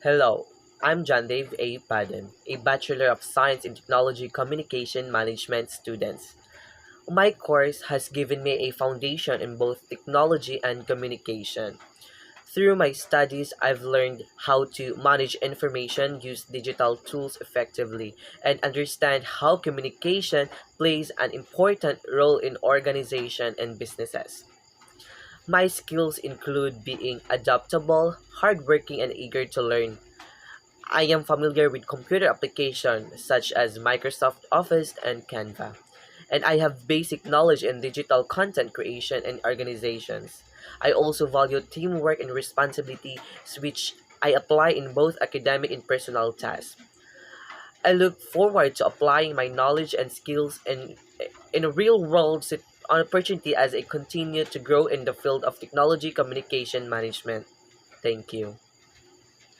Hello, I'm John Dave A. Padden, a Bachelor of Science in Technology Communication Management student. My course has given me a foundation in both technology and communication. Through my studies, I've learned how to manage information, use digital tools effectively, and understand how communication plays an important role in organization and businesses. My skills include being adaptable, hardworking, and eager to learn. I am familiar with computer applications such as Microsoft Office and Canva, and I have basic knowledge in digital content creation and organizations. I also value teamwork and responsibility, which I apply in both academic and personal tasks. I look forward to applying my knowledge and skills in a real world opportunity as I continue to grow in the field of technology communication management. Thank you.